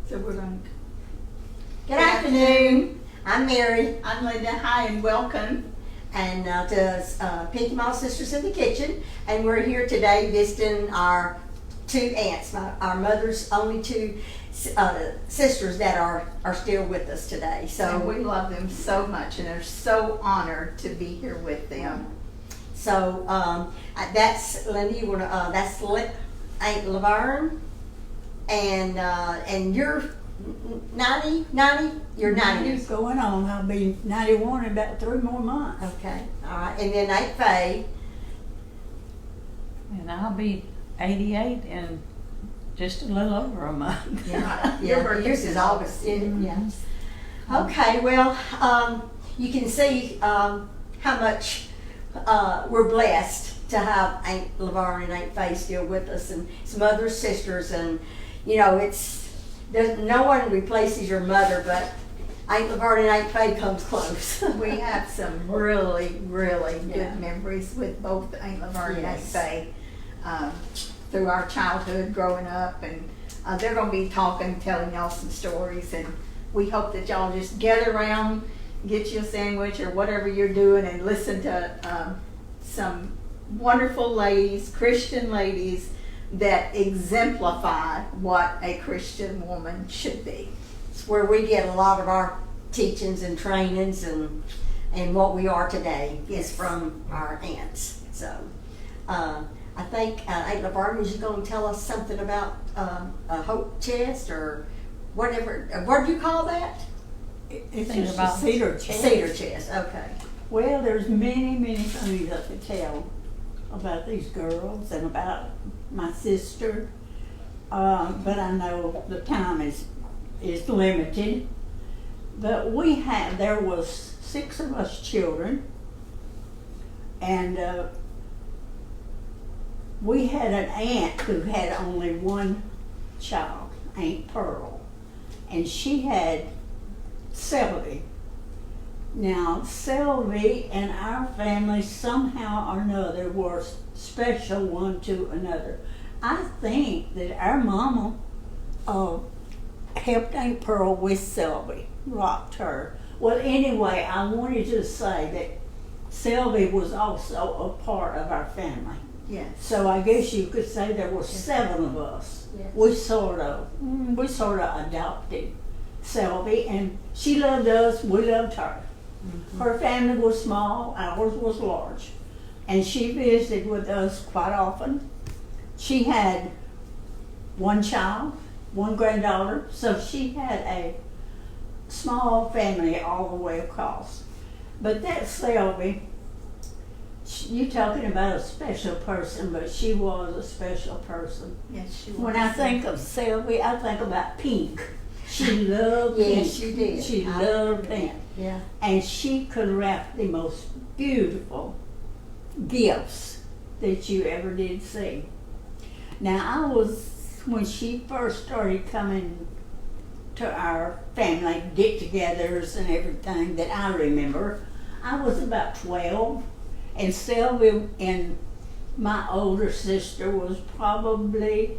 So we're going. Good afternoon. I'm Mary, I'm Linda. Hi and welcome. and to Pinky Mall Sisters in the Kitchen, and we're here today visiting our two aunts, our mother's only two sisters that are still with us today. And So, we love them so much, and are so honored to be here with them. That's Linda. You wanna? That's Aunt Laverne, and you're 90. You're 90. It's going on. I'll be 91 in about 3 more months. Okay. All right. And then Aunt Faye. And I'll be 88 in just a little over a month. Yeah. Your birthday Yours is August. Yeah. Okay. Well, you can see how much we're blessed to have Aunt Laverne and Aunt Faye still with us, and it's mother's sisters, and you know there's no one replaces your mother, but Aunt Laverne and Aunt Faye comes close. We have some really, really good Yeah. memories with both Aunt Laverne and Aunt Yes. Faye through our childhood growing up, and they're going to be talking, telling y'all some stories, and we hope that y'all just gather around, get you a sandwich or whatever you're doing, and listen to some wonderful ladies, Christian ladies, that exemplify what a Christian woman should be. It's where we get a lot of our teachings and trainings and what we are today is from our aunts. So I think Aunt Laverne is going to tell us something about a hope chest or whatever. What do you call that? It's Think just a about cedar chest. Cedar chest. Okay. Well, there's many things I could tell about these girls and about my sister, but I know the time is limited. But there was 6 of us children, and we had an aunt who had only one child, Aunt Pearl, and she had Sylvie. Now, Sylvie and our family somehow or another were special one to another. I think that our mama helped Aunt Pearl with Sylvie, rocked her. Well, anyway, I wanted to say that Sylvie was also a part of our family. Yes. So I guess you could say there were 7 of us. Yes. We sort of adopted Sylvie, and she loved us, we loved her. Her family was small, ours was large, and she visited with us quite often. She had one child, one granddaughter, so she had a small family all the way across. But that Sylvie, you're talking about a special person, but she was a special person. Yes, she was. When I think of Sylvie, I think about pink. She loved pink. Yes, she did. She loved pink. Yeah. And she could wrap the most beautiful gifts that you ever did see. Now, when she first started coming to our family get-togethers and everything that I remember, I was about 12, and Sylvia and my older sister was probably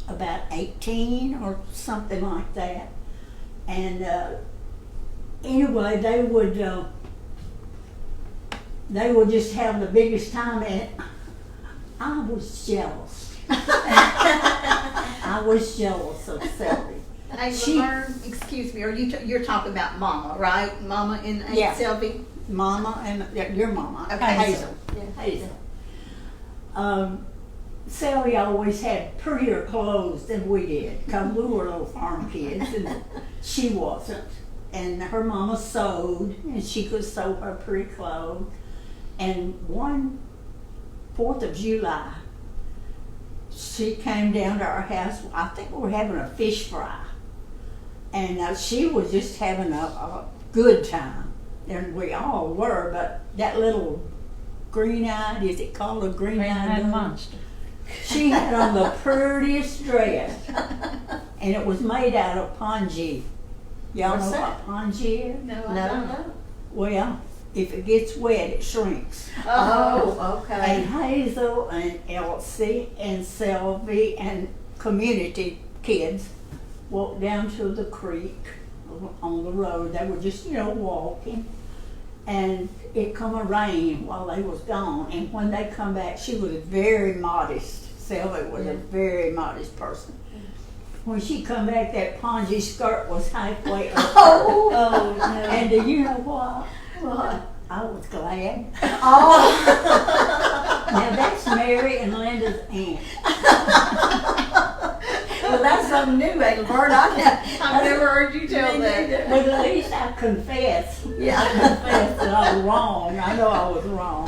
about 18 or something like that. And anyway, they would just have the biggest time, and I was jealous. I was jealous of Sylvie. Aunt Laverne, excuse me, you're talking about Mama, right? Mama and Aunt Yeah. Sylvie? Mama and your mama, Okay. Hazel. Yeah. Hazel. Sally always had prettier clothes than we did, because we were little farm kids, and she wasn't. And her mama sewed, and she could sew her pretty clothes. And one 4th of July, she came down to our house. I think we were having a fish fry. And she was just having a good time. And we all were, but that little green-eyed, is it called a green-eyed monster. She had on the prettiest dress, and it was made out of pongee. Y'all What's know that? what pongee is? No, I No, don't. no. Well, if it gets wet, it shrinks. Oh, And okay. Hazel and Elsie and Sylvie and community kids walked down to the creek on the road. They were just, walking. And it come a rain while they was gone. And when they come back, she was very modest. Sylvia was a very modest person. When she come back, that pongee skirt was halfway up. Oh, Oh, no. And do you know what? Well, I was glad. oh. Now that's Mary and Linda's aunt. Well, that's something new, Laverne. I've never heard you tell that. But at least I confess. Yeah. I confess that I was wrong. I know I was wrong.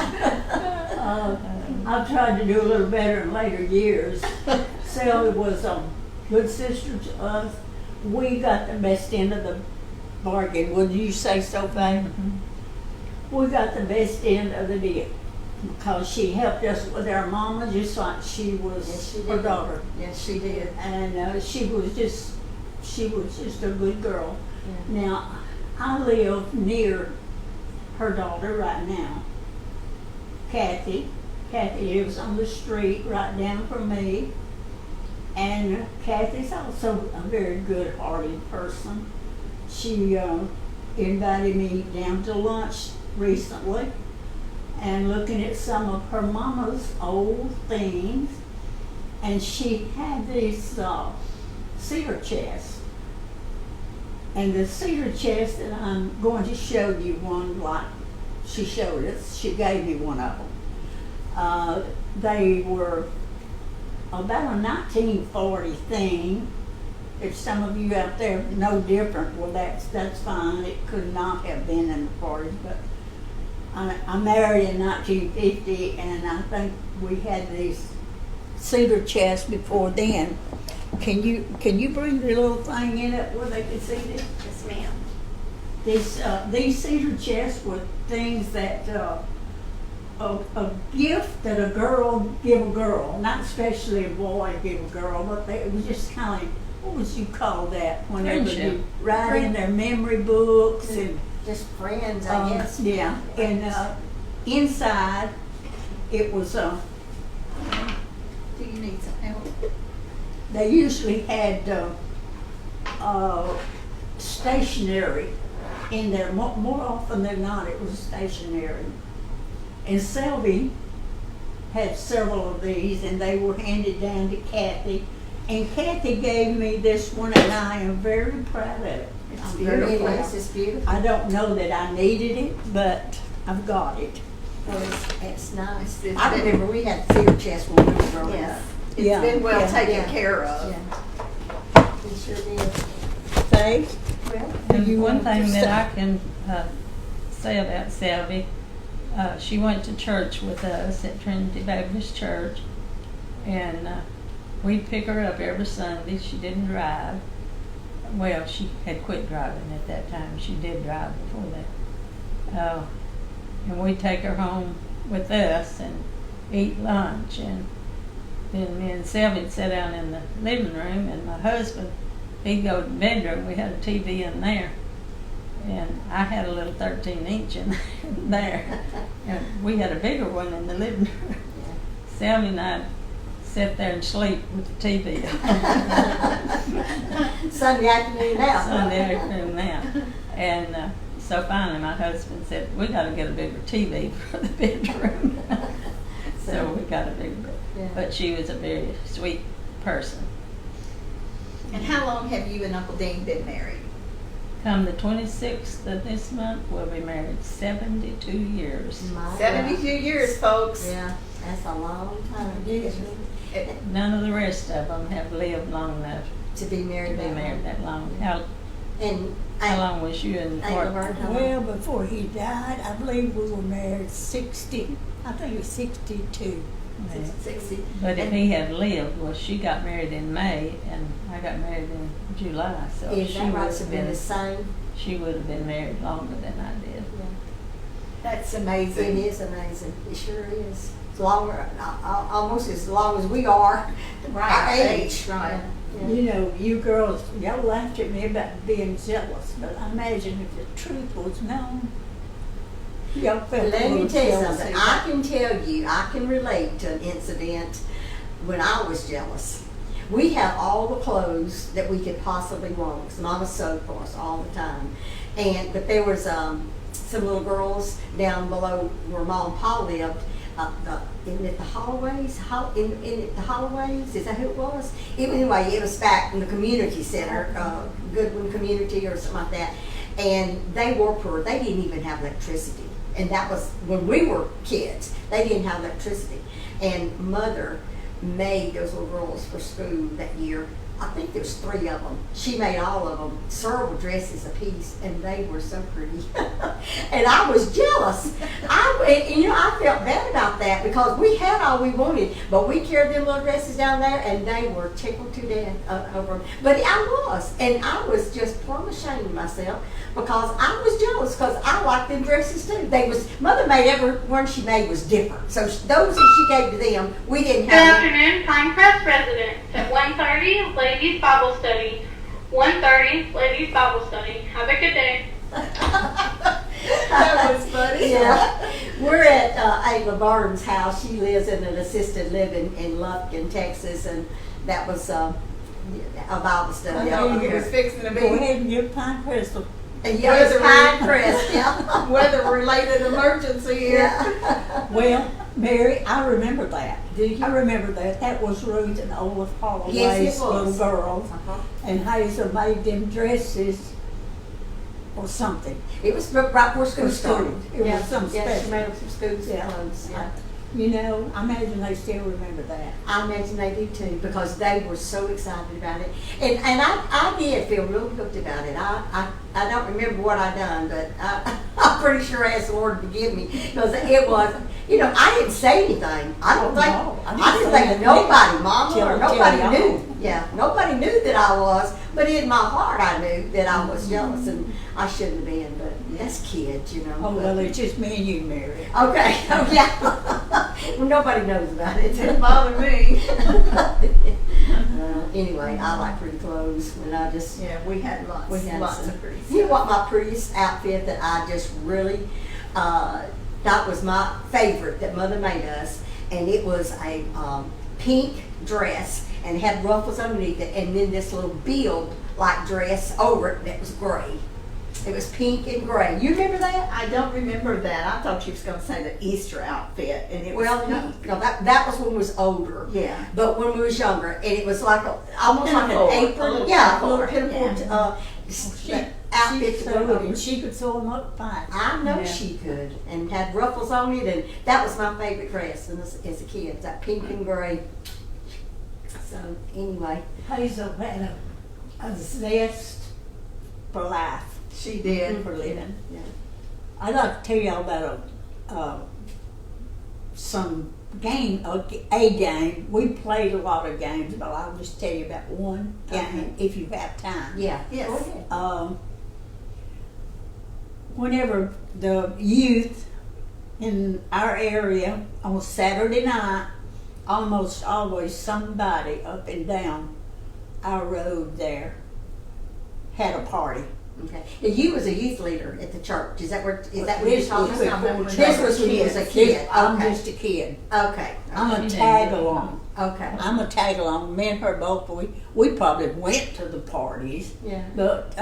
I've tried to do a little better in later years. Sally was a good sister to us. We got the best end of the bargain. Would you say so, babe? We got the best end of the deal because she helped us with our mama just like she was Yes, she her did. daughter. Yes, she did. And she was just a good girl. Yeah. Now, I live near her daughter right now, Kathy. Kathy lives on the street right down from me. And Kathy's also a very good-hearted person. She invited me down to lunch recently and looking at some of her mama's old things. And she had this cedar chest. And the cedar chest that I'm going to show you one like she showed us, she gave me one of them. They were about a 1940 thing. If some of you out there know different, well that's fine. It could not have been in the 40s, but I married in 1950 and I think we had these cedar chests before then. Can you bring the little thing in it where they can see this? Yes, ma'am. These cedar chests were things that a gift that a girl give a girl, not especially a boy give a girl, but it was just kind of, what would you call that? Whenever Friendship. you write in their memory books and Just friends, I guess. yeah, and inside it was Do you need some help? they usually had stationery in there. More often than not, it was stationery. And Selby had several of these, and they were handed down to Kathy. And Kathy gave me this one, and I am very proud of it. It's I'm very beautiful. proud. Yes, it's beautiful. I don't know that I needed it, but I've got it. Well, it's nice. It's I been- remember we had cedar chests when we were growing Yes. up. It's Yeah. been well Yeah. taken Yeah. care of. Yeah. We sure did. Say, Well, And one want to thing say? that I can say about Sylvie, she went to church with us at Trinity Baptist Church, and we'd pick her up every Sunday. She didn't drive. Well, she had quit driving at that time. She did drive before that. And we'd take her home with us and eat lunch, and then me and Sylvie would sit down in the living room, and my husband, he'd go to the bedroom. We had a TV in there, and I had a little 13-inch in there. And we had a bigger one in the living room. Sylvie and I sit there and sleep with the TV on. Sunday afternoon now. Sunday afternoon now. And so finally my husband said, we got to get a bigger TV for the bedroom. So we got a bigger bed. Yeah. But she was a very sweet person. And how long have you and Uncle Dean been married? Come the 26th of this month, we'll be married 72 years. My God. 72 years, folks. Yeah, that's a long time, isn't it? None of the rest of them have lived long enough To be to married be that married long. that long. And How long was you and Ain't Bart? Laverne, how long? well, before he died, I believe we were married 60, I think it was 62. Yeah. 60. But if he had lived, well, she got married in May, and I got married in July, so Is she that would right? have So been the been same? married longer than I did. Yeah. That's It amazing. is amazing. It sure is. It's longer, almost as long as we are. Right, Our age, right. Yeah. You know, you girls, y'all laughed at me about being jealous, but I imagine if the truth was known, y'all felt a Let me little tell you jealousy. something. I can tell you, I can relate to an incident when I was jealous. We had all the clothes that we could possibly want, because Mama sewed for us all the time. But there was some little girls down below where Mom and Pa lived, in the Holloways, in the Holloways, is that who it was? Anyway, it was back in the community center, Goodwin Community or something like that. And they were poor. They didn't even have electricity. And that was when we were kids. They didn't have electricity. And Mother made those little girls for school that year. I think there's 3 of them. She made all of them several dresses apiece, and they were so pretty. And I was jealous. I felt bad about that because we had all we wanted, but we carried them little dresses down there, and they were tickled to death over them. But and I was just plumb ashamed of myself because I was jealous because I liked them dresses too. Mother made every one she made was different. So those that she gave to them, we didn't Good have. afternoon, Pinecrest residents. At 1:30, Ladies Bible Study. 1:30, Ladies Bible Study. Have a good day. That was funny. Yeah, we're at Ayla Barnes' house. She lives in an assisted living in Lufkin, Texas, and that was a Bible I study. thought it was fixing to Go be ahead and give Pinecrest a And yeah, it's Pinecrest, yeah. weather-related emergency here. Yeah. Well, Mary, I remember that. Do you? I remember that. That was Ruth and Olaf Holloway's Yes, it little was. girls. Uh-huh. And Hazel made them dresses or something. It was right before school For school. started. It was some Yeah, she special. made up some school Yeah. clothes. Yeah. You know, I imagine they still remember that. I imagine they do too, because they were so excited about it. And I did feel real guilty about it. I don't remember what I done, but I'm pretty sure I asked the Lord to forgive me, because it was, I didn't say anything. I didn't think nobody, Mama, or nobody knew. Yeah, nobody knew that I was, but in my heart I knew that I was jealous, and I shouldn't have been, but that's kids, Oh, well, it's just me and you, Mary. Okay, oh yeah. Well, nobody knows about it. It didn't bother me. Anyway, I like pretty clothes, and I just, Yeah, we had lots some. of pretty stuff. You know what my prettiest outfit that I just really, that was my favorite that Mother made us, and it was a pink dress, and it had ruffles underneath it, and then this little bill-like dress over it that was gray. It was pink and gray. You remember that? I don't remember that. I thought you was going to say the Easter outfit, and it was Well, pink. no, that was when we was older. Yeah. But when we was younger, and it was like almost like Pinafore, an a apron. little Yeah, a pinafore, little pinafore outfit She to go sewed over. and she could sew them up fine. I know Yeah. she could, and had ruffles on it, and that was my favorite dress as a kid, that pink and gray. So anyway, Hazel had a zest for life, She did. for living. yeah. I'd like to tell y'all about some game, a game. We played a lot of games, but I'll just tell you about one game if you have time. Yeah. Yes. Go ahead. Whenever the youth in our area on Saturday night, almost always somebody up and down our road there had a party. Okay. Now, you was a youth leader at the church. Is that what you're This talking was about? before This was when you was a kid. I'm Okay. just a kid. Okay. I'm a She tag didn't. along. Okay. I'm a tag along. Me and her both. We probably went to the parties, Yeah. but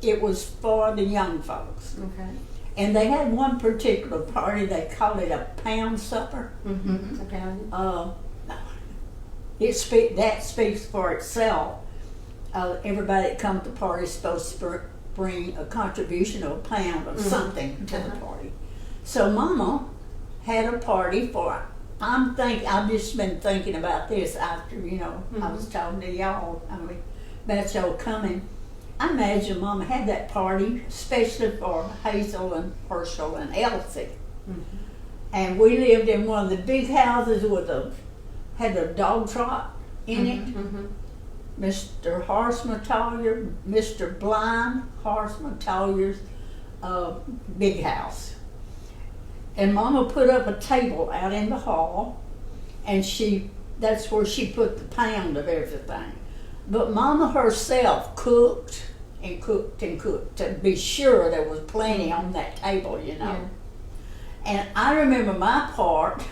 it was for the young folks. Okay. And they had one particular party. They called it a pound supper. Mm-hmm. Okay. That speaks for itself. Everybody that comes to the party is supposed to bring a contribution of a pound of something to the party. So Mama had a party for. I've just been thinking about this after I was talking to y'all. About y'all coming. I imagine Mama had that party especially for Hazel and Herschel and Elsie. And we lived in one of the big houses had a dog trot in it. Mm-hmm. Mr. Horace Metallier, Mr. Blind Horace Metallier's big house. And Mama put up a table out in the hall, and that's where she put the pound of everything. But Mama herself cooked and cooked and cooked to be sure there was plenty on that table, Yeah. And I remember my part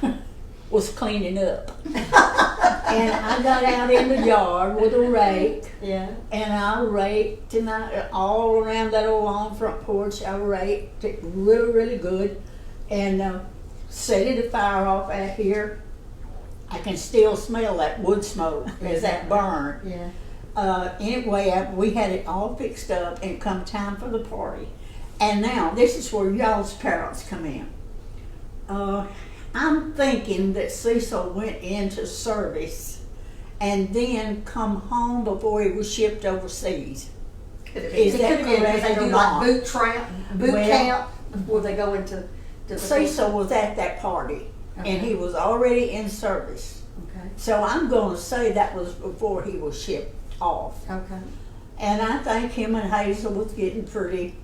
was cleaning up. And I got out in the yard with a rake, Yeah. and I raked and all around that old long front porch. I raked it really, really good, and set the fire off out here. I can still smell that wood smoke as that burned. Yeah. Anyway, we had it all fixed up, and come time for the party. And now, this is where y'all's parents come in. I'm thinking that Cecil went into service and then come home before he was shipped overseas. Could have Is been. that It could have been because correct they or do not? like boot Well- camp before they go into the Cecil was at that party, and Okay. he was already in service. Okay. So I'm going to say that was before he was shipped off. Okay. And I think him and Hazel was getting pretty,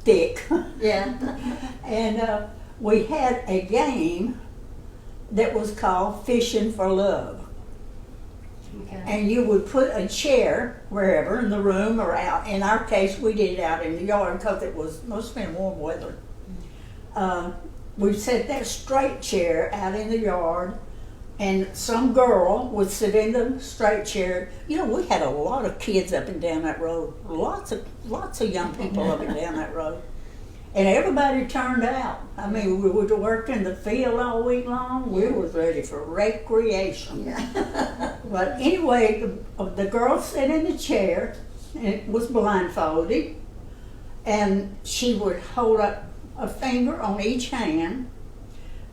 thick. Yeah. And we had a game that was called Fishing for Love. Okay. And you would put a chair wherever in the room or out. In our case, we did it out in the yard because it was must have been warm weather. We'd set that straight chair out in the yard, and some girl would sit in the straight chair. We had a lot of kids up and down that road. Lots of young people up and down that road. And everybody turned out. I mean, we would work in the field all week long. We was ready for recreation. Yeah. But anyway, the girl sat in the chair, and it was blindfolded, and she would hold up a finger on each hand,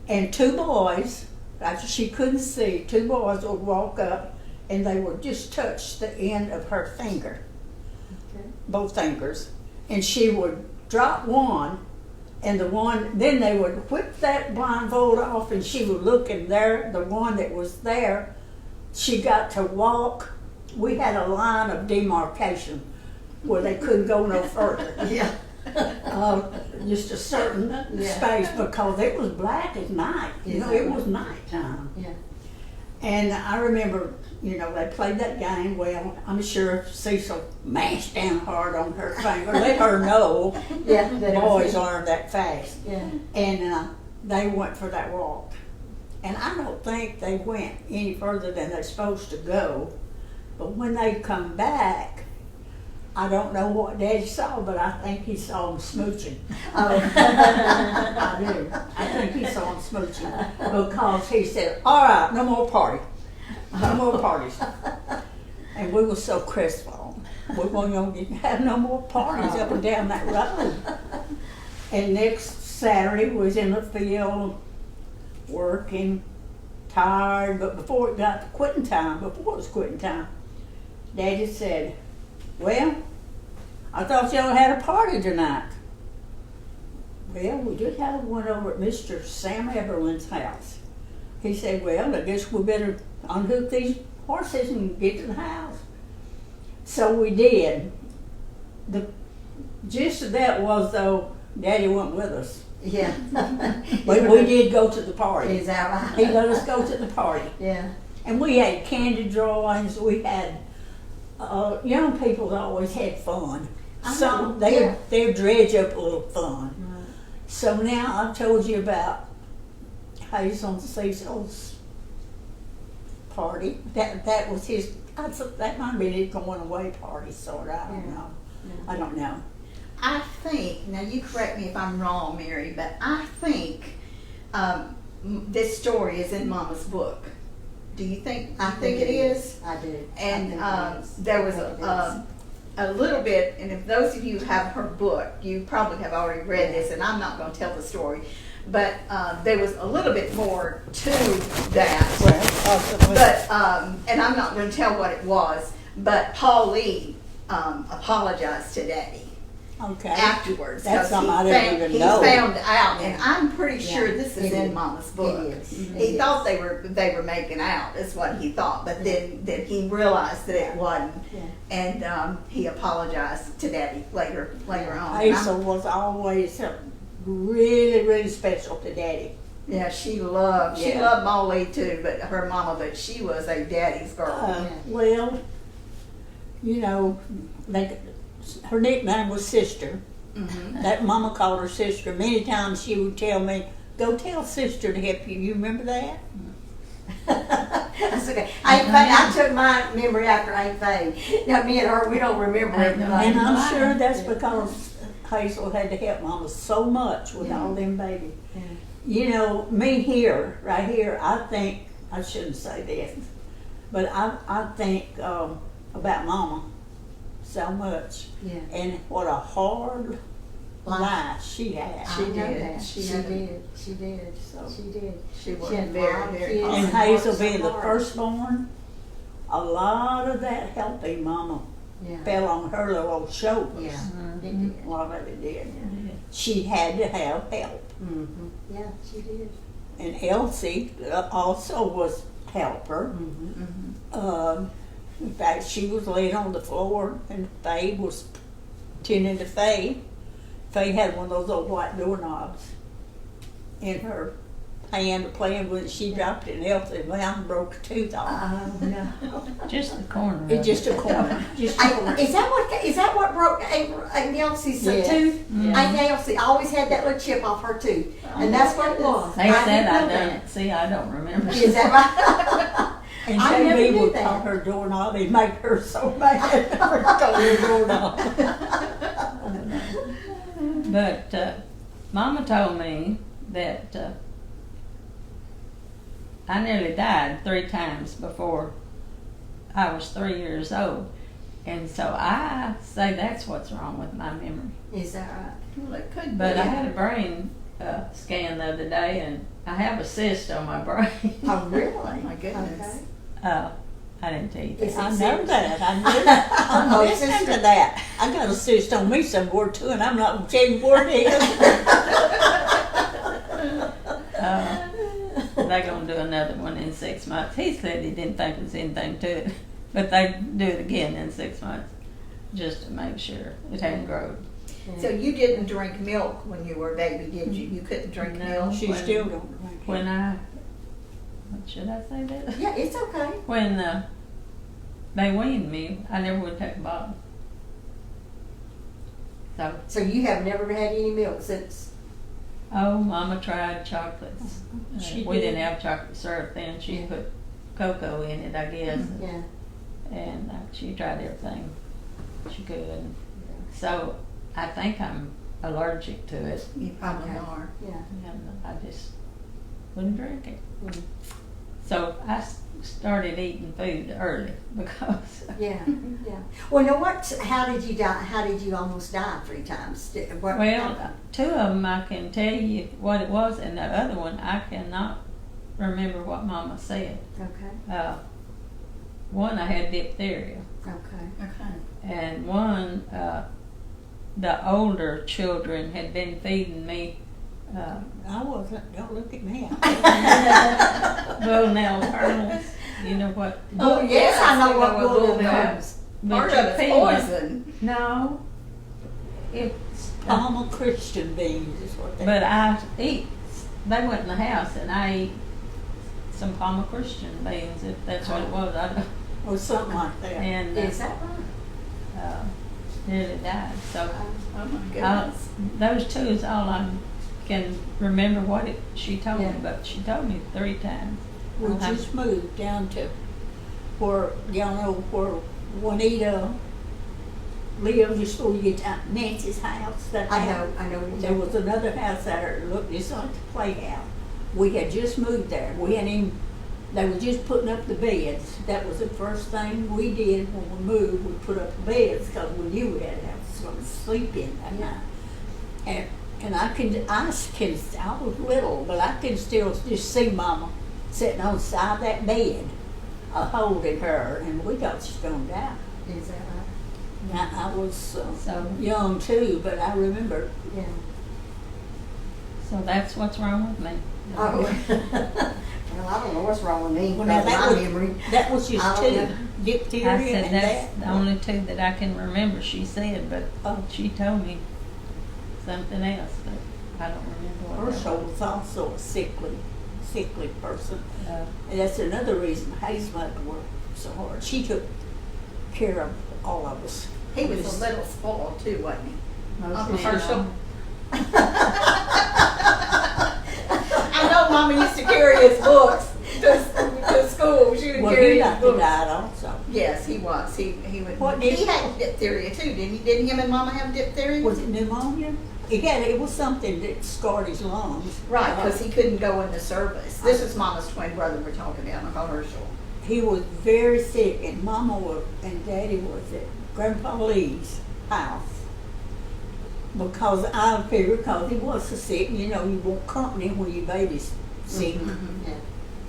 and two boys, after she couldn't see, two boys would walk up, and they would just touch the end of her finger, Okay. both fingers, and she would drop one, and then they would whip that blindfold off, and she would look, and there, the one that was there, she got to walk. We had a line of demarcation where they couldn't go no further. Yeah. Just a certain Yeah. space, because it was black as night. Exactly. It was nighttime. Yeah. And I remember, they played that game. Well, I'm sure Cecil mashed down hard on her finger, let her know Yeah. that it was- boys aren't that fast. Yeah. And they went for that walk. And I don't think they went any further than they're supposed to go. But when they come back, I don't know what Daddy saw, but I think he saw them smooching. Oh. I do. I think he saw them smooching because he said, "All right, no more party, no more parties." And we were so crestfallen. We weren't going to have no more parties up and down that road. And next Saturday we was in the field working, tired, but before it got to quitting time, Daddy said, "Well, I thought y'all had a party tonight." Well, we did have one over at Mr. Sam Eberlin's house. He said, "Well, I guess we better unhook these horses and get to the house." So we did. The gist of that was, though, Daddy went with us. Yeah. But we did go to the party. Is that right? He let us go to the party. Yeah. And we had candy drawings, we had, young people always had fun. I Some, know, yeah. they'd dredge up a little fun. Right. So now I've told you about Hazel and Cecil's party. That was his, that might have been his going away party, sort of, I don't Yeah. know. Yeah. I don't know. I think, now you correct me if I'm wrong, Mary, but I think this story is in Mama's book. Do you think? I think it is. I do. And I think it is. there was I think it a little bit, and if those of you have her book, you probably have already read this, and I'm not going to tell the story, but there was a little bit more to that. But and I'm not going to tell what it was, but Paul Lee apologized to Daddy Okay. afterwards. That's 'cause something I didn't even know. He found out, and Yeah. I'm pretty sure Yeah, this is it in is. Mama's book. It is. He It thought is. they were making out, is what he thought, but then he realized that it wasn't, Yeah. and he apologized to Daddy later on. And Hazel was always really, really special to Daddy. yeah, she loved Yeah. Molly too, but her mama, but she was a Daddy's girl. Well, her nickname was Sister. Mhm. That Mama called her Sister. Many times she would tell me, go tell sister to help you. You remember that? That's okay. I took my memory after Aunt Faye. Now, me and her, we don't remember everything. And I'm sure that's because Hazel had to help Mama so much with all them babies. Yeah. You know, me here, right here, I think, I shouldn't say this, but I think about Mama so much. Yeah. And what a hard life she had. She I know did. that. She She did. did. She did. So- She did. She had worked very, 5 very kids. hard. And worked Hazel so being the hard. firstborn, a lot of that helping Mama Yeah. fell on her little old shoulders. Yeah. Mhm. It did. A lot of it did. Yeah. She had to have help. Mm-hmm. Yeah, she did. And Elsie also was helper. Mm-hmm. In fact, she was laying on the floor, and Faye was tending to Faye. Faye had one of those old white doorknobs in her hand playing with it. She dropped it, and Elsie went out and broke a tooth off. Oh no. Just the corner of It's it. just a corner. Just a corner. Is that what broke Aunt Elsie's Yeah. tooth? Yeah. Aunt Elsie always had that little chip off her tooth, and that's what it was. They said didn't I know done that. it. See, I don't remember. Is that right? And I never JB knew would that. call her doorknob and make her so mad for calling her doorknob. But Mama told me that I nearly died 3 times before I was 3 years old. And so I say that's what's wrong with my memory. Is that right? Well, it could But be. I had a brain scan the other day, and I have a cyst on my brain. Oh, really? Oh, my goodness. Okay. I didn't tell you Is that. I it know serious? that. I know that. I'm Oh, listening sister. to that. I got a cyst on me somewhere too, and I'm not going to tell you where it is. They're going to do another one in 6 months. He said he didn't think there was anything to it, but they do it again in 6 months just to make sure it hadn't grown. So you didn't drink milk when you were a baby, did you? You couldn't drink No. milk? She When- still don't drink it. When should I say that? Yeah, it's okay. When they weaned me, I never would take a bottle. So, So you have never had any milk since? oh, Mama tried chocolates. She We didn't did. have chocolate syrup then. She Yeah. put cocoa in it, I guess. Yeah. And she tried everything she could. So I think I'm allergic to it. You probably Okay. are. Yeah. And I just wouldn't drink it. Mm. So I started eating food early because Yeah. Yeah. Well, now how did you die? How did you almost die 3 times? well, 2 of them I can tell you what it was, and the other one I cannot remember what Mama said. Okay. One I had diphtheria, Okay. Okay. and one the older children had been feeding me I wasn't. Don't look at me. bullnell kernels. You know what? Oh, yes, I know we what bull bull is. But Part your of it's peanut- poison. No, it's. Palmer Christian beans is what they. But I eat. They went in the house, and I ate some Palmer Christian beans, if that's what it was. I don't. or something like that. And Is that right? nearly died. So Oh my goodness. those 2 is all I can remember what she told Yeah. me. But she told me 3 times. We just moved down to where, y'all know where Juanita lived, just before you get to Nancy's house. That I house. know. I know. What There was another house there that looked just like the playhouse. We had just moved there. We hadn't even, they were just putting up the beds. That was the first thing we did when we moved. We put up the beds because we knew we had to have something to sleep in that night. And I was little, but I can still just see Mama sitting on the side of that bed, holding her, and we thought she was going to die. Is that right? Now, I was So young too, but I remember. Yeah. so that's what's wrong with me. Oh. Well, I don't know what's wrong with me. Well, now because that my was, memory. that was I just don't 2, know. diphtheria I said and that's that. the only 2 that I can remember. She said, but she told me something else, but I don't remember what. that Herschel was. was also a sickly person. Uh, And that's another reason Hayes mother worked so hard. She took care of all of us. He was a little spoiled too, wasn't he? most Uncle men Herschel. are. Mama used to carry his books to school. She would Well, carry he his got to books. died also. Yes, he was. He would. What He did- had diphtheria too, didn't he? Didn't him and Mama have diphtheria? Was it pneumonia? It was something that scarred his lungs. Right, because he couldn't go in the service. This is Mama's twin brother we're talking about, Uncle Herschel. He was very sick, and and Daddy was at Grandpa Lee's house. Because I figured, because he was so sick, you know, you want company when your baby's sick. Mm-hmm.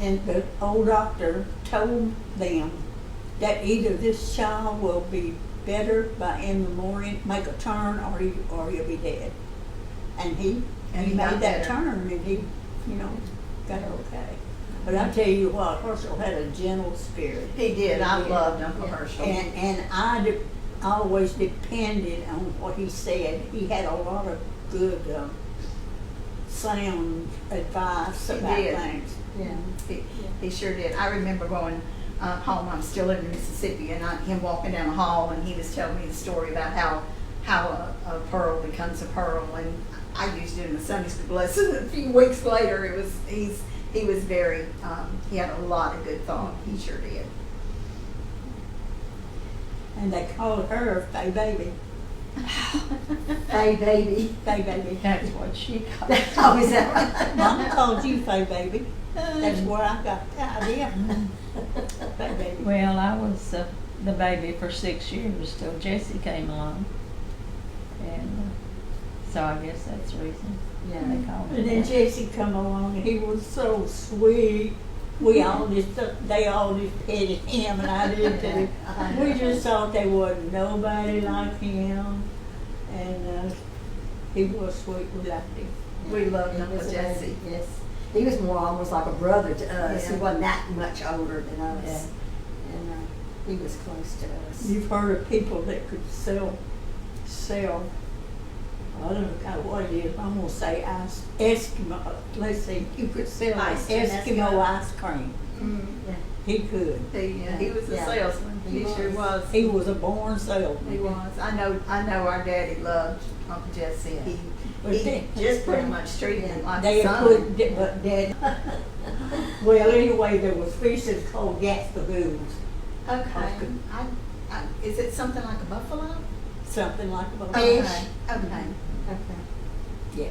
And the old doctor told them that either this child will be better by in the morning, make a turn, or he'll be dead. And he And he made got that better. turn, and he, you know, got okay. But I tell you what, Herschel had a gentle spirit. He did. I did. loved Uncle Herschel. And I always depended on what he said. He had a lot of good sound advice He about did. things. Yeah, he sure did. I remember going home. I'm still living in Mississippi, and him walking down the hall, and he was telling me the story about how a pearl becomes a pearl. And I used it in the Sunday school lesson. A few weeks later, he was very. He had a lot of good thought. He sure did. And they called her Fay Baby. Hey, baby. Fay Baby. That's what she got. Oh, is that right? Mama called you Fay Baby. That's where I got the idea. Fay Baby. Well, I was the baby for 6 years till Jesse came along. And so I guess that's the reason they called And then me. Jesse come along, and he was so sweet. They all just petted him, and I did too. We just thought there wasn't nobody like him, and he was sweet. We liked him. We loved He Uncle was Jesse. amazing, yes. He was more almost like a brother to us. Yeah. He wasn't that much older than us. Yeah. And he was close to us. You've heard of people that could sell. I don't know what it is. I'm gonna say Eskimo. Let's see. You could sell Ice Eskimo Eskimo. ice cream. Mm. He could. He was a Yeah. salesman. He sure was. He was a born salesman. He was. I know. Our daddy loved Uncle Jesse. But He they- just pretty much treated him like They a son. put, but Dad. Well, anyway, there was fishes called Gatsbagoons, Okay. Is it something like a buffalo? something like a Okay. fish. Okay. Yeah.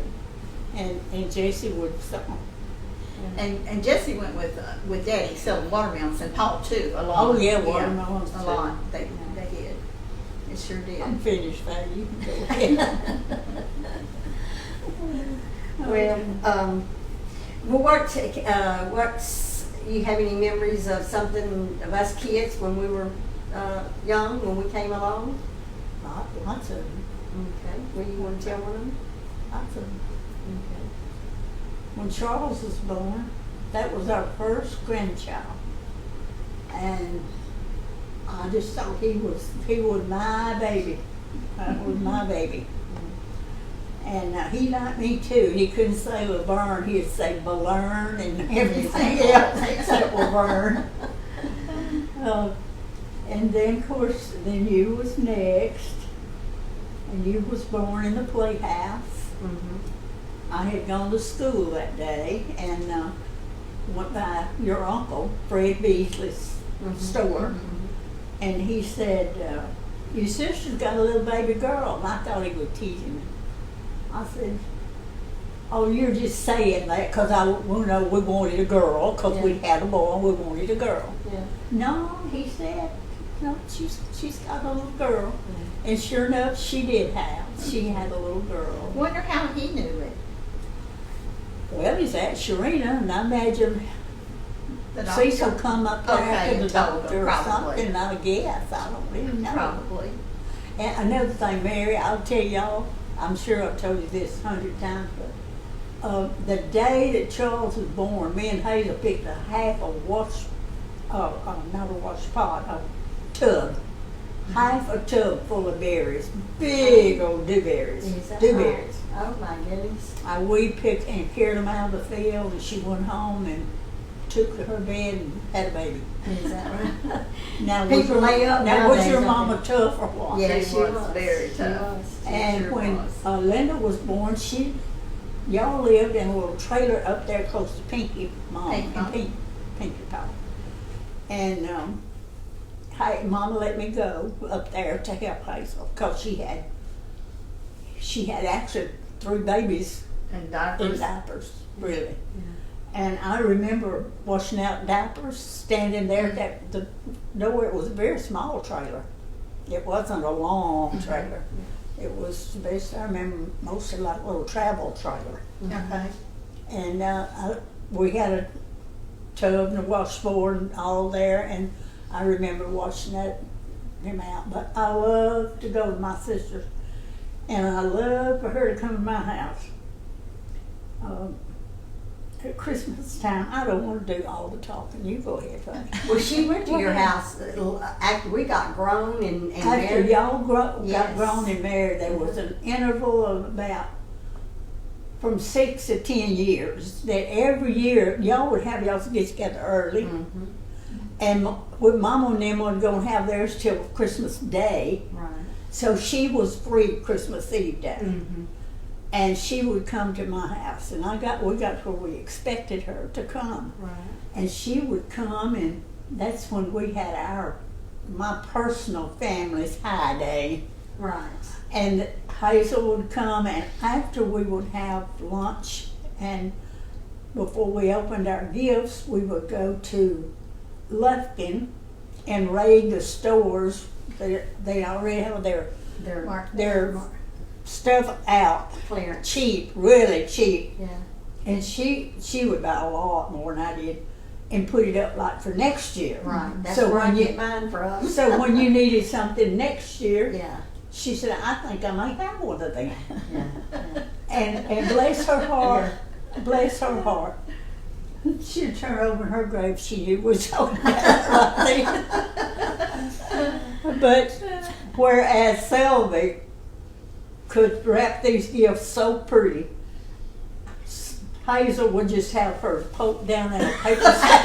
And Jesse would sell 'em. And Jesse went with Daddy selling watermelons and Paul too a lot. Oh, yeah, watermelons, a too. lot. They did. It sure did. I'm finished, Faye. You can go ahead. Well, what's, you have any memories of something of us kids when we were young, when we came along? Lots of them. Okay, well, you want to tell one of them? Lots of them. Okay. When Charles was born, that was our first grandchild. And I just thought he was my baby. That was my baby. And he liked me too. He couldn't say Laverne, he'd say Balern and everything else except Laverne. And then, of course, then you was next. And you was born in the playhouse. I had gone to school that day and went by your uncle, Fred Beasley's store. And he said, your sister's got a little baby girl. And I thought he was teasing me. I said, oh, you're just saying that because we wanted a girl, because we had a boy and we wanted a girl. Yeah. No, he said, no, she's got a little girl. And sure enough, she had a little girl. Wonder how he knew it. Well, he's at Sharina, and I imagine The doctor? Cecil come up there Okay, after the and told doctor them, or probably. something, I guess. I don't really know. Probably. And another thing, Mary, I'll tell y'all, I'm sure I've told you this 100 times, but the day that Charles was born, me and Hazel picked a half a not a wash pot, a tub. Half a tub full of berries, big old dewberries. Is that Dewberries. right? Oh, my goodness. We picked and carried them out of the field, and she went home and took to her bed and had a baby. Is that right? Now, People lay up now was nowadays, your don't mama tough or what? Yeah, She was very She tough. was. And sure when was. Linda was born, she y'all lived in a little trailer up there close to Pinky Mom Pinky and Mom. Pinky Pop. And Mama let me go up there to help Hazel because she had actually 3 babies And in diapers. diapers, really. And I remember washing out diapers, standing there at the door. It was a very small trailer. It wasn't a long trailer. It was best I remember mostly like a little travel trailer. Okay. And we had a tub and a washboard and all there, and I remember washing him out. But I loved to go to my sister's, and I loved for her to come to my house. At Christmas time, I don't want to do all the talking. You go ahead, honey. Well, she went to your house after we got grown and After married. y'all got Yes. grown and married, there was an interval of about from 6 to 10 years that every year y'all would have y'all get together early, Mhm. and with Mama and them wasn't gonna have theirs till Christmas Day, Right. so she was free Christmas Eve Day, Mm-hmm. and she would come to my house, and we got where we expected her to come, Right. and she would come, and that's when we had my personal family's high day. Right. And Hazel would come, and after we would have lunch, and before we opened our gifts, we would go to Lufkin and raid the stores. They already have their stuff out, Clearance. cheap, really cheap. Yeah. And she would buy a lot more than I did, and put it up like for next year. Right. That's So where I when get mine from. So when you needed something next year, Yeah. she said, I think I might have one of them. Yeah. And bless her heart, bless her heart. She'd turn over in her grave, she knew was over there. But whereas Selby could wrap these gifts so pretty, Hazel would just have hers poked down in a paper sack.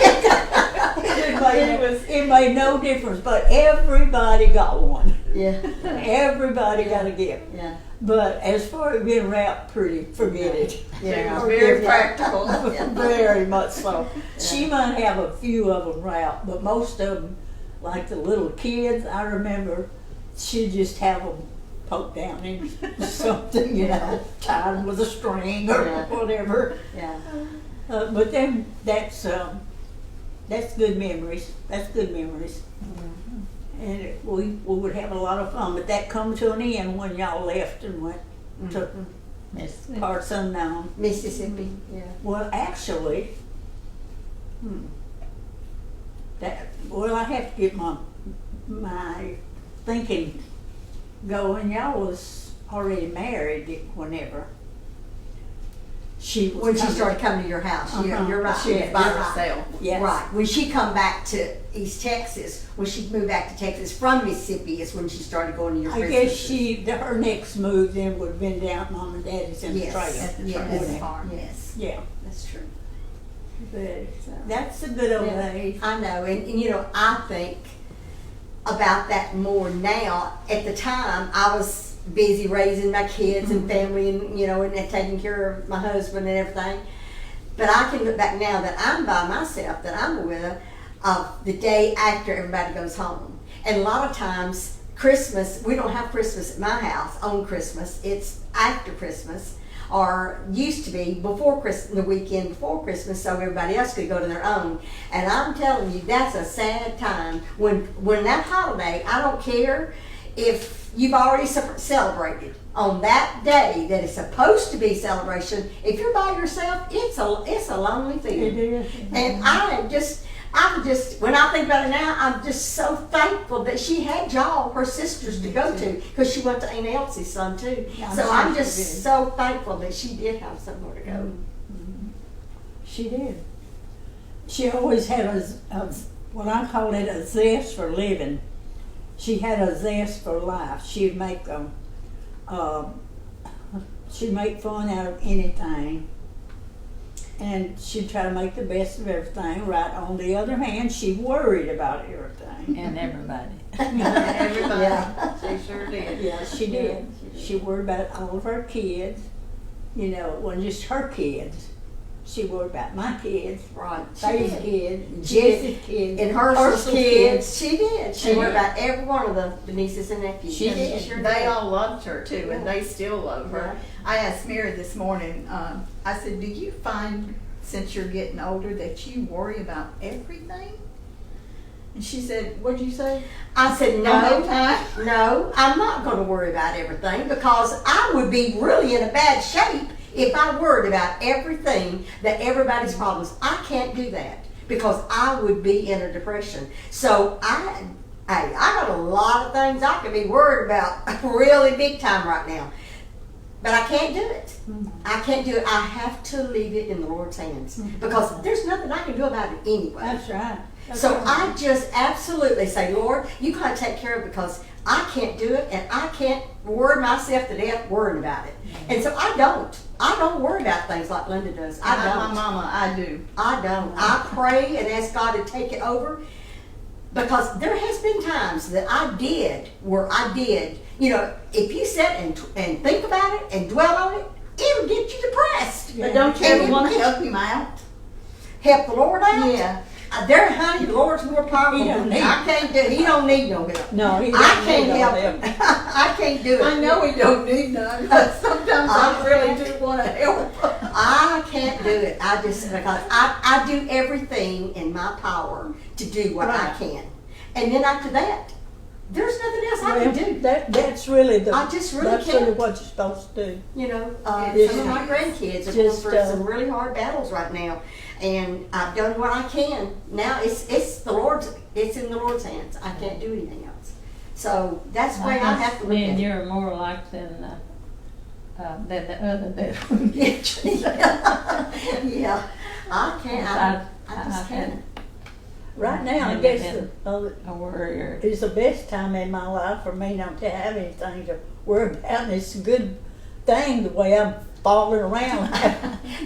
It made no difference, but everybody got one. Yeah. Everybody got a gift. Yeah. But as far as being wrapped pretty, forget it. Yeah. Very practical. Very much so. She might have a few of them wrapped, but most of them, like the little kids, I remember she'd just have them poked down in something, tied them with a string or Yeah. whatever. Yeah. But then that's good memories. That's good memories. And we would have a lot of fun, but that come to an end when y'all left and went to Mississippi. parts unknown. Mississippi. Yeah. Well, actually, I have to get my thinking going. Y'all was already married whenever she was When she coming. started coming to your house, you're right. She was by You're right. herself. Yes. Right. When she come back to East Texas, when she moved back to Texas from Mississippi, is when she started going to your I Christmases. guess her next move then would have been down at Mom and Daddy's in Yes. Australia. Yes. Yes. Farm. Yes. Yeah, That's true. but that's a good old Yeah. days. I know, and I think about that more now. At the time, I was busy raising my kids and family, and and taking care of my husband and everything. But I can look back now that I'm by myself, that I'm with the day after everybody goes home. And a lot of times, Christmas, we don't have Christmas at my house on Christmas. It's after Christmas, or used to be before Christmas, the weekend before Christmas, so everybody else could go to their own. And I'm telling you, that's a sad time. When that holiday, I don't care if you've already celebrated on that day that is supposed to be celebration. If you're by yourself, it's a lonely It feeling. is. And I'm just, when I think about it now, I'm just so thankful that she had y'all, her sisters, to go to, because she went to Aunt Elsie's son too. Yeah, So I'm I'm sure she just did. so thankful that she did have somewhere to go. She did. She always had what I call it, a zest for living. She had a zest for life. She'd make she'd make fun out of anything, and she'd try to make the best of everything. Right. On the other hand, she worried about everything. And everybody. Everybody. Yeah. She sure did. Yeah, she did. She worried about all of her kids, you know, it wasn't just her kids. She worried about my kids, Right. She Faye's did. kids, She did. Jesse's kids, And Herschel's Herschel's kids, she did. She And worried about every one of the nieces and nephews. She And did. Sure they did. all loved her too, and they still love her. Right. I asked Mary this morning, I said, do you find, since you're getting older, that you worry about everything? And she said, what'd you say? I said, No no, time. no, I'm not going to worry about everything because I would be really in a bad shape if I worried about everything that everybody's problems. I can't do that because I would be in a depression. So I got a lot of things I could be worried about really big time right now. But I can't do it. I can't do it. I have to leave it in the Lord's hands because there's nothing I can do about it anyway. That's right. That's So right. I just absolutely say, Lord, you gotta take care of it because I can't do it and I can't worry myself to death worrying about it. And so I don't worry about things like Linda does. I My don't. mama, I do. I don't. I pray and ask God to take it over because there has been times that I did where I did, you know, if you sit and think about it and dwell on it, it'll get you depressed. But don't you And ever it'll want to get- help him out? help the Lord out? Yeah. There, honey, the Lord's more powerful He don't than me. need- I can't do. He don't need no help. No, he I doesn't can't need help all him. them. I can't do it. I know we don't need none, but sometimes I really do want to help. I can't do it. I just because I do everything in my power to do what I Right. can, and then after that, there's nothing else I can do. That's really the. I just really That's can't. really what you're supposed to do. You know, It's some of my grandkids are just, going through some really hard battles right now, and I've done what I can. Now it's the Lord's. It's in the Lord's hands. I can't do anything else. So that's the way I have to look Me at and it. you're more alike than the other that we mentioned. Yeah, I can't. I just I've can't. Right now, I Never guess been a worrier. it's the best time in my life for me not to have anything to worry about, and it's a good thing the way I'm falling around.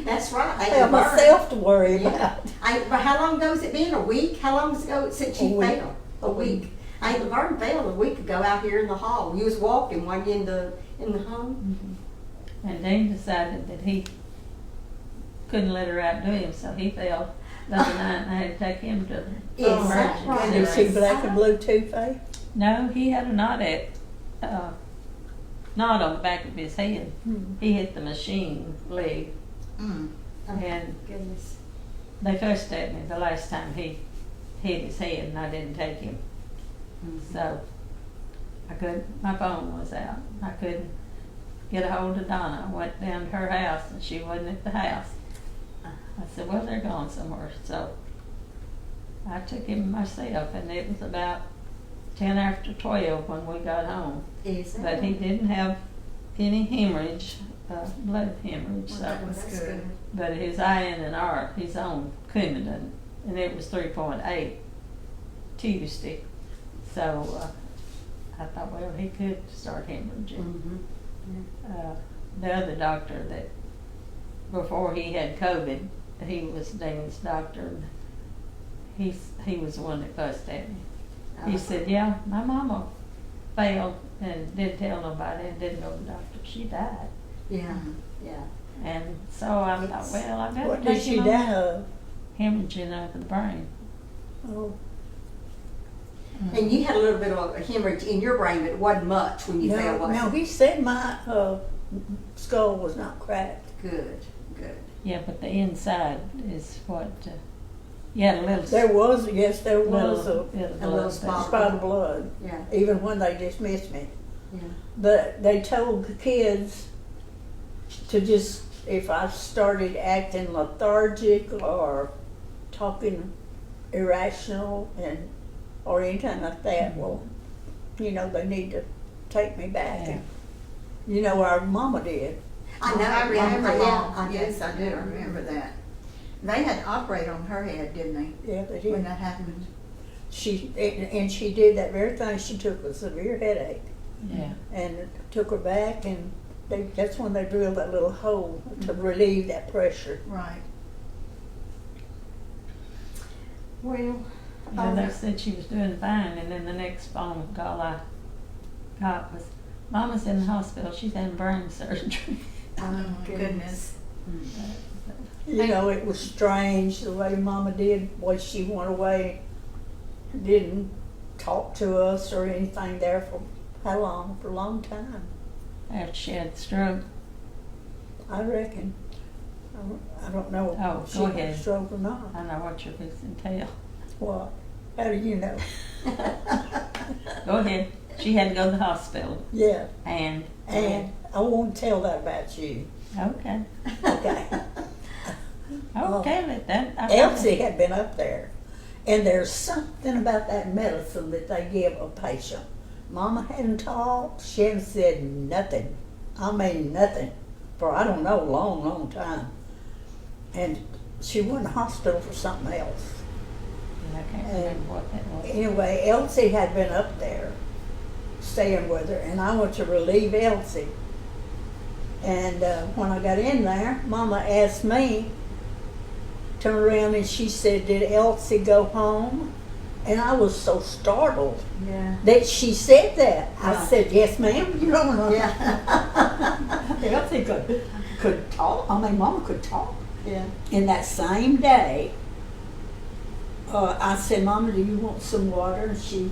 That's right. I have myself to worry about. But how long ago has it been? A week? How long ago since you A week. fell? A week. Laverne fell a week ago out here in the hall. You was walking, weren't you, in the home? And Dean decided that he couldn't let her outdo him, so he fell the other night and I had to take him to the Is that emergency right? And is room. he black and blue too, Faye? No, he had a knot on the back of his head. He hit the machine leg, Mm. and Goodness. they fussed at me the last time he hit his head and I didn't take him. So I couldn't, my phone was out. I couldn't get a hold of Donna. I went down to her house and she wasn't at the house. I said, well, they're gone somewhere. So I took him myself, and it was about 10 after 12 when we got home. Is that But he didn't have any hemorrhage, blood hemorrhage. Well, So, that was That's good. but his IN&R, he's on Coumadin, and it was 3.8 Tuesday. So I thought, well, he could start hemorrhaging. The other doctor that, before he had COVID, he was Dean's doctor, and he was the one that fussed at me. He said, yeah, my mama failed and didn't tell nobody and didn't go to the doctor. She died. Yeah, yeah. And so I thought, well, I better What did take she him die on of? hemorrhaging of the brain. Oh, And you had a little bit of a hemorrhage in your brain, but it wasn't much when you fell, was no, it? he said my skull was not cracked. Good, good. Yeah, but the inside is what, you had a little. There was, yes, there was little a bit of a little blood spot. spot of blood, Yeah, even when they dismissed me. yeah. But they told the kids to just, if I started acting lethargic or talking irrational or anything like that, well, you know, they need to take me back. Yeah. You know, our mama did. I know. I remember yeah, that. I do. Yes, I do. I remember that. They had to operate on her head, didn't they, Yeah, they when did. that happened? And she did that very thing. She took a severe headache Yeah. and it took her back, and that's when they drilled that little hole to relieve that pressure. Right. Well, Yeah, they said she was doing fine, and then the next phone call I got was, Mama's in the hospital, she's having brain surgery. Oh my goodness. You know, it was strange the way Mama did, was she went away, didn't talk to us or anything there for how long? For a long time, After she had the stroke. I reckon. I don't know Oh, if she go had a ahead. stroke or not. I know what you're fixing to tell. What? How do you know? Go ahead. She had to go to the hospital. Yeah, And I won't tell that about you. okay. Okay. Okay, let that. Elsie had been up there, and there's something about that medicine that they give a patient. Mama hadn't talked, she hadn't said nothing. I mean nothing, for I don't know, a long, long time. And she went to the hospital for something else. I can't remember what that was. Anyway, Elsie had been up there staying with her, and I went to relieve Elsie. And when I got in there, Mama asked me, turned around and she said, "Did Elsie go home?" And I was so startled Yeah. that she said that. I Yeah. said, "Yes, ma'am." You don't know. Yeah. Elsie could talk. I mean, Mama could talk. Yeah. And that same day, I said, "Mama, do you want some water?" And she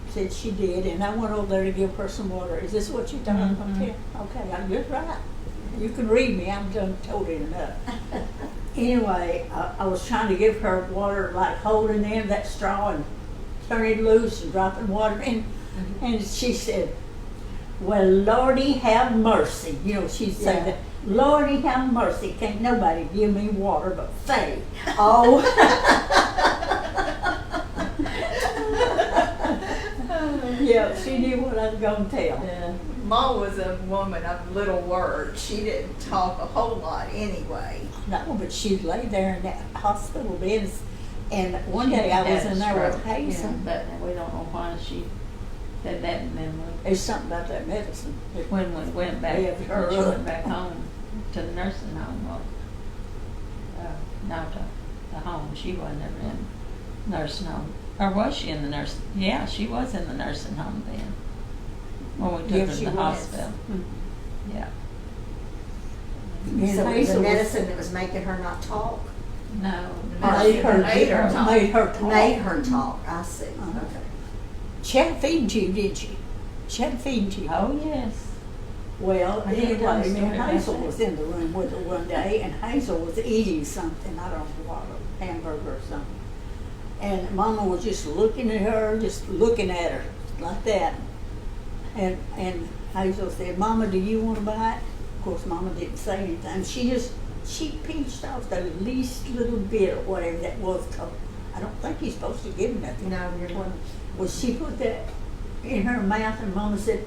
said she did. And I went over there to give her some water. "Is this what you've done?" Mhm. Okay, I'm just right. You can read me. I'm done told it enough. Anyway, I was trying to give her water, like holding in that straw and turning it loose and dropping water in. And she said, "Well, Lordy, have mercy." You know, she'd say Yeah. that, "Lordy, have mercy. Can't nobody give me water but Faye." Oh. Yeah, she knew what I was going to tell. Yeah. Ma was a woman of little words. She didn't talk a whole lot anyway. No, but she'd lay there in that hospital bed. And one She day I was had in a there with stroke, Hazel. yeah, but we don't know why she did that. And then There's something about that medicine. when we went back, Yeah, her when she up. went back home to the nursing home, well, no, to the home. She wasn't ever in nursing home. Or was she in the nursing? Yeah, she was in the nursing home then. When we took Yeah, her to she the was. hospital. Yeah. And So it was Hazel the was- medicine that was making her not talk? No. Made her, Made her talk. made her talk. Made her talk, I see. Uh-huh. Okay. She had a feeding tube, didn't she? She had a feeding tube. Oh, yes. Well, I didn't tell anyway, the me and story about Hazel that. was in the room with her one day, and Hazel was eating something, I don't know what, a hamburger or something. And Mama was just looking at her, like that. And Hazel said, "Mama, do you want a bite?" Of course, Mama didn't say anything. She pinched off the least little bit of whatever that was, 'cause I don't think you're supposed to give nothing. No, you're not. Well, she put that in her mouth, and Mama said,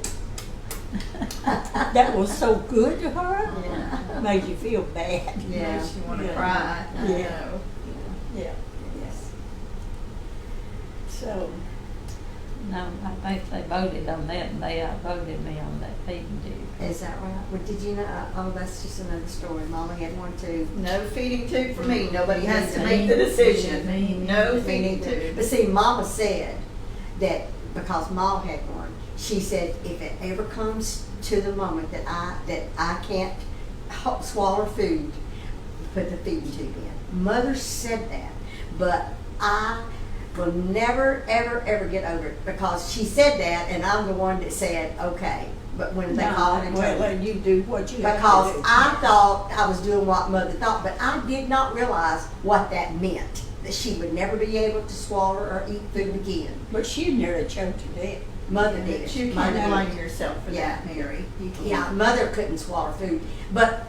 that was so good to her. Yeah. Made you feel bad. Yeah. Makes you want to Yeah. cry. I Yeah. know. Yeah. Yes. So, No, I think they voted on that, and they outvoted me on that feeding tube. Is that right? Well, did you know? Oh, that's just another story. Mama had one too. No feeding tube for me. Nobody has to Me make the neither. decision. Me No neither. feeding But tube. see, Mama said that because Ma had one, she said if it ever comes to the moment that I can't swallow food, put the feeding tube in. Mother said that, but I will never, ever, ever get over it because she said that, and I'm the one that said okay. But when they called and told well, me, you do what you have because to do. I thought I was doing what Mother thought, but I did not realize what that meant. That she would never be able to swallow or eat food again. But she nearly choked to death. Mother did. But you Mother can't did. blame yourself for Yeah. that, Mary. You can't. Yeah, Mother couldn't swallow food. But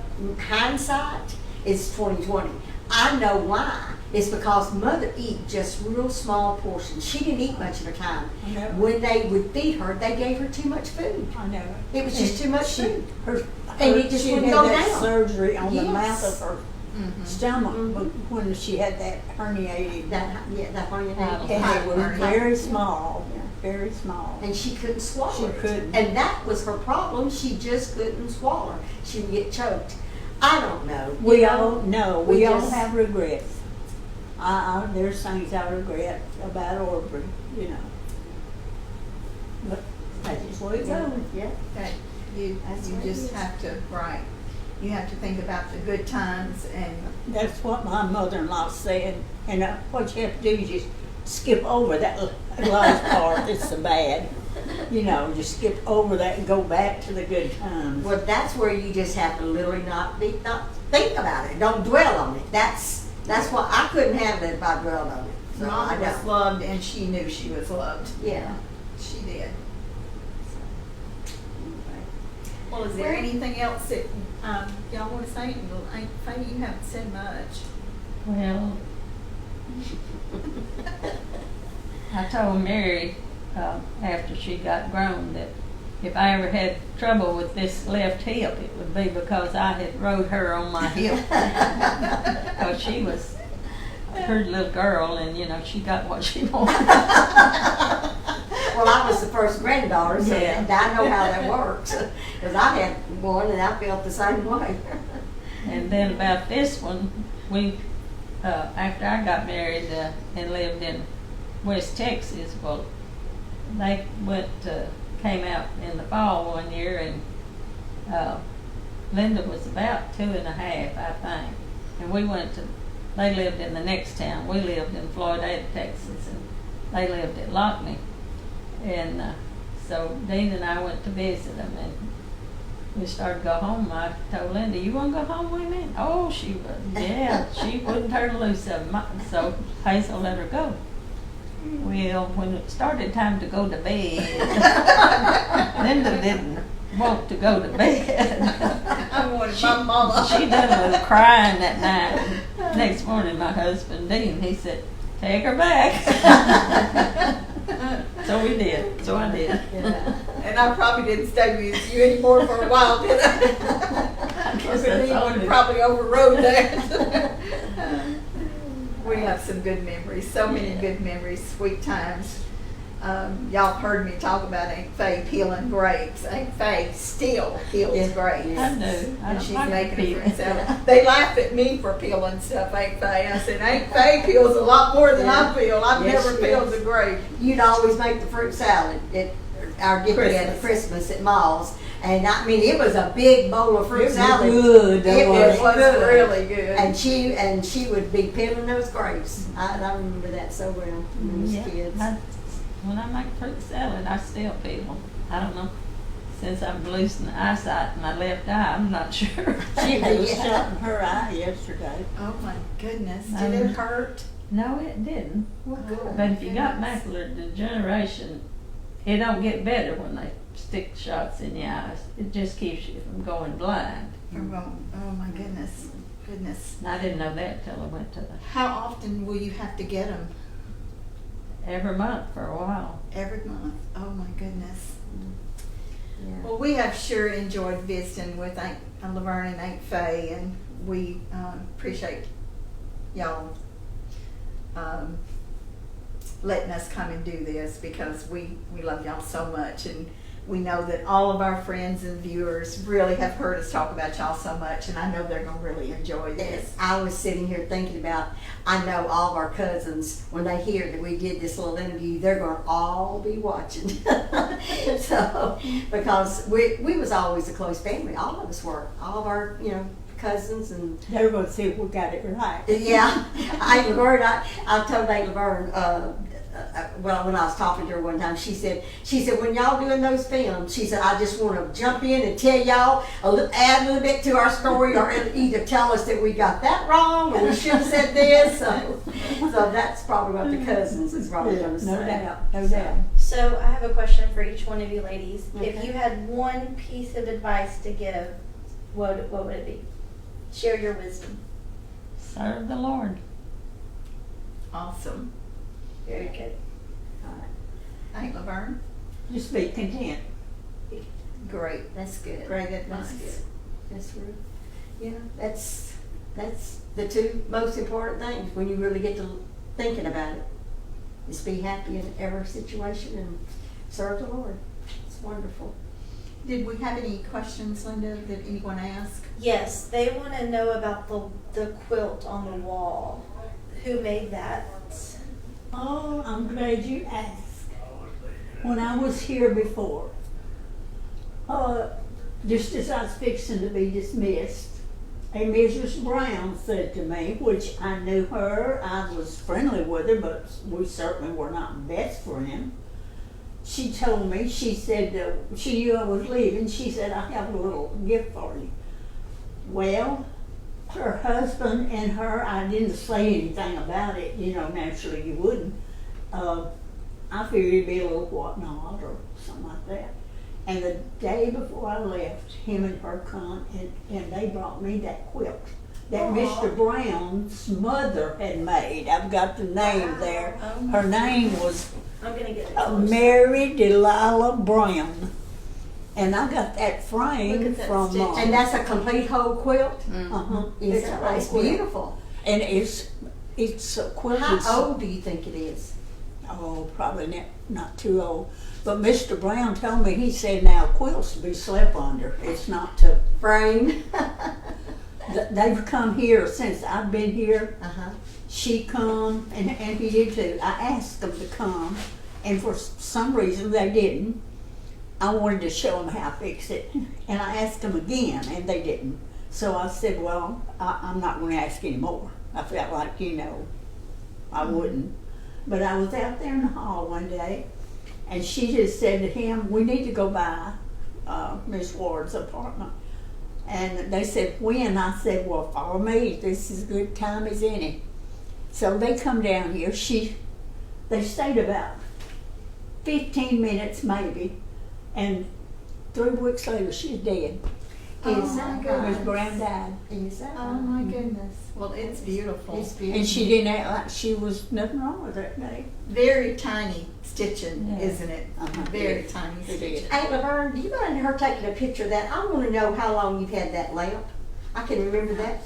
hindsight is 2020. I know why. It's because Mother eat just real small portions. She didn't eat much of the time. I know. When they would feed her, they gave her too much food. I know. It was just too much She- food. Her, And it just she wouldn't had go that down. surgery on the Yes. mouth of her Mhm. stomach Mhm. when she had that herniated. That herniated. Wow. And it was Hernia. very small, Yeah. very small. And she couldn't swallow She it. couldn't. And that was her problem. She just couldn't swallow. She would get choked. I don't know. We You all know, know, we we all just- have regrets. There's things I regret about Aubrey, you know. But that's just the way it Yeah. goes. Yeah. That you That's what it just is. have to, right. you have to think about the good times and That's what my mother-in-law said, and what you have to do is just skip over that last part that's so bad. You know, just skip over that and go back to the good times. Well, that's where you just have to literally not think about it. Don't dwell on it. That's what I couldn't handle it if I dwelled on it. So Mama I was don't. loved and she knew she was loved. Yeah. She did. Well, is there anything else that y'all want to say? Aunt Faye, you haven't said much. Well, I told Mary after she got grown that if I ever had trouble with this left hip, it would be because I had rode her on my hip. Because she was a pretty little girl, and you know she got what she wanted. Well, I was the first granddaughter, so Yeah. I know how that works. Because I had one, and I felt the same way. And then about this one, we after I got married and lived in West Texas, well, they came out in the fall one year, and Linda was about 2.5, I think, and we went to. They lived in the next town. We lived in Florida, Texas, and they lived at Lockney. And so Dean and I went to visit them, and we started to go home. I told Linda, "You want to go home with me?" Oh, she would. Yeah, she wouldn't turn loose of them. So Hazel let her go. Well, when it started time to go to bed, Linda didn't want to go to bed. I wanted my mama. She done was crying that night. Next morning, my husband Dean, he said, "Take her back." So we did. So I did. And I probably didn't stay with you anymore for a while, did I? I guess that's all it is. Probably overrode that. We have some good memories, so many good memories, sweet times. Y'all heard me talk about Aunt Faye peeling grapes. Aunt Faye still peels grapes. I do. I And don't she's like making a peeling. fruit salad. They laugh at me for peeling stuff, Aunt Faye. I said, Aunt Faye peels a lot more than I peel. I've Yes, never she peeled does. a grape. You'd always make the fruit salad at our get together at Christmas at Malls. And I mean, it was a big bowl of fruit It was salad. good. It It was good. really good. And she would be peeling those grapes. I remember that so well when we was Yeah, kids. when I make fruit salad, I still peel them. I don't know. Since I'm losing eyesight in my left eye, I'm not sure. She had a Yeah. shot in her eye yesterday. Oh my goodness, did it hurt? No, it didn't. Well, good. But if you got macular degeneration, it don't get better when they stick shots in your eyes. It just keeps you from going blind. Oh my goodness, goodness. And I didn't know that till I went to How often will you have to get them? every month for a while. Every month. Oh my goodness. Yeah. Well, we have sure enjoyed visiting with Aunt Laverne and Aunt Faye, and we appreciate y'all letting us come and do this because we love y'all so much, and we know that all of our friends and viewers really have heard us talk about y'all so much, and I know they're going to really enjoy this. I was sitting here thinking about, I know all of our cousins, when they hear that we did this little interview, they're going to all be watching. So, because we was always a close family. All of us were. All of our, cousins and They're going to see if we got it right. yeah. Aunt Laverne, I told Aunt Laverne, well, when I was talking to her one time, she said, when y'all doing those films, she said, I just want to jump in and tell y'all, add a little bit to our story, or either tell us that we got that wrong, or we should have said this. So that's probably what the cousins is probably going to say. No doubt, no doubt. So I have a question for each one of you ladies. If Okay. you had one piece of advice to give, what would it be? Share your wisdom. Serve the Lord. Awesome. Very good. Aunt Laverne, Just be content. great. That's good. Great advice. That's good. That's real. That's the two most important things when you really get to thinking about it. Is be happy in every situation and serve the Lord. It's wonderful. Did we have any questions, Linda, that anyone asked? Yes, they want to know about the quilt on the wall. Who made that? Oh, I'm glad you asked. When I was here before, just as I was fixing to be dismissed, a Mrs. Brown said to me, which I knew her, I was friendly with her, but we certainly were not best friends. She told me, she said, she knew I was leaving, she said, I have a little gift for you. Well, her husband and her, I didn't say anything about it, you know, naturally you wouldn't. I figured it'd be a little whatnot or something like that. And the day before I left, him and her come and they brought me that quilt that Mr. Brown's mother had made. I've got the name there. Her name was I'm gonna get it. Mary Delilah Brown. And I got that frame Look at that from, stitch. And that's a complete whole quilt? uh-huh. Is It's a that whole right? It's quilt. beautiful. And it's a quilt. How old do you think it is? Oh, probably not too old. But Mr. Brown told me, he said, now quilts to be slept under. It's not to, Frame? they've come here since I've been here. Uh-huh. She come, and he did too. I asked them to come, and for some reason they didn't. I wanted to show them how to fix it, and I asked them again, and they didn't. So I said, well, I'm not going to ask anymore. I felt like, you know, I wouldn't. But I was out there in the hall one day, and she just said to him, we need to go by Miss Ward's apartment. And they said, when? I said, well, follow me. This is as good time as any. So they come down here. They stayed about 15 minutes maybe, and 3 weeks later she's dead. Is that my Miss right? Brown died. Is that Oh my goodness. Well, it's beautiful. It's beautiful. And she didn't act like she was nothing wrong with that day. Very tiny stitching, Yeah. isn't it? Uh-huh. Very tiny It is. stitching. Aunt Laverne, do you mind her taking a picture of that? I want to know how long you've had that lamp. I can remember that.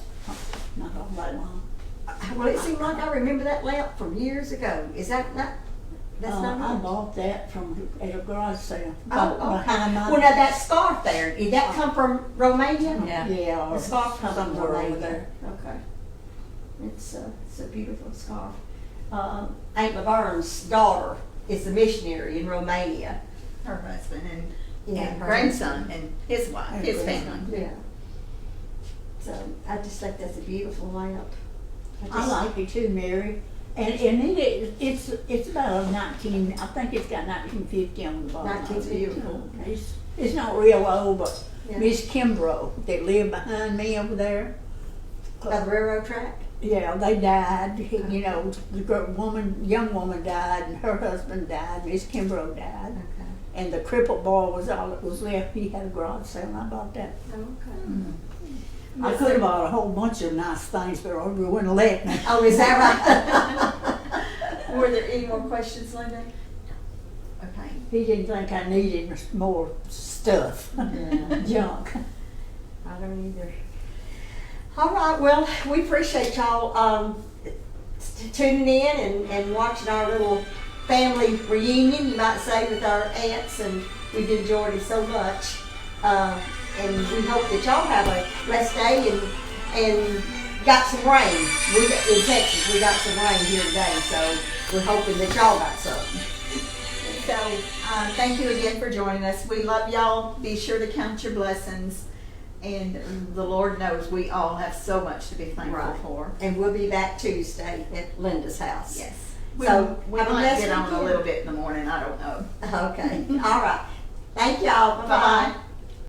Not all that long. Well, it seemed like I remember that lamp from years ago. Is that not? That's not I right. bought that at a garage sale. Oh, okay. Behind my- Well, now that scarf there, did that come from Romania? Yeah. Yeah, or The scarf comes from somewhere over Romania. there. Okay. It's a beautiful scarf. Aunt Laverne's daughter is a missionary in Romania. Her husband and, Yeah, and her- grandson and his wife, And his grandson. family. Yeah. So I just think that's a beautiful lamp. I like it too, Mary. And it's about a 19, I think it's got 1950 on the bottom. 1950. It's not real old, but Yeah. Miss Kimbrough that lived behind me over there. By the railroad track? Yeah, they died. You know, the young woman died, and her husband died. Miss Kimbrough died, Okay. and the crippled boy was all that was left. He had a garage sale, and I bought that. Okay. I could have bought a whole bunch of nice things, but we wouldn't let me. Oh, is that right? Were there any more questions, Linda? Okay. He didn't think I needed more stuff, junk. I don't either. All right, well, we appreciate y'all tuning in and watching our little family reunion, you might say, with our aunts, and we've enjoyed it so much. And we hope that y'all have a blessed day and got some rain. In Texas, we got some rain here today, so we're hoping that y'all got some. So, thank you again for joining us. We love y'all. Be sure to count your blessings. And the Lord knows we all have so much to be thankful Right. for. And we'll be back Tuesday at Linda's house. Yes. So, we have a might blessed get on a weekend. little bit in the morning. I don't know. Okay, all right. Thank y'all. Bye-bye. Bye.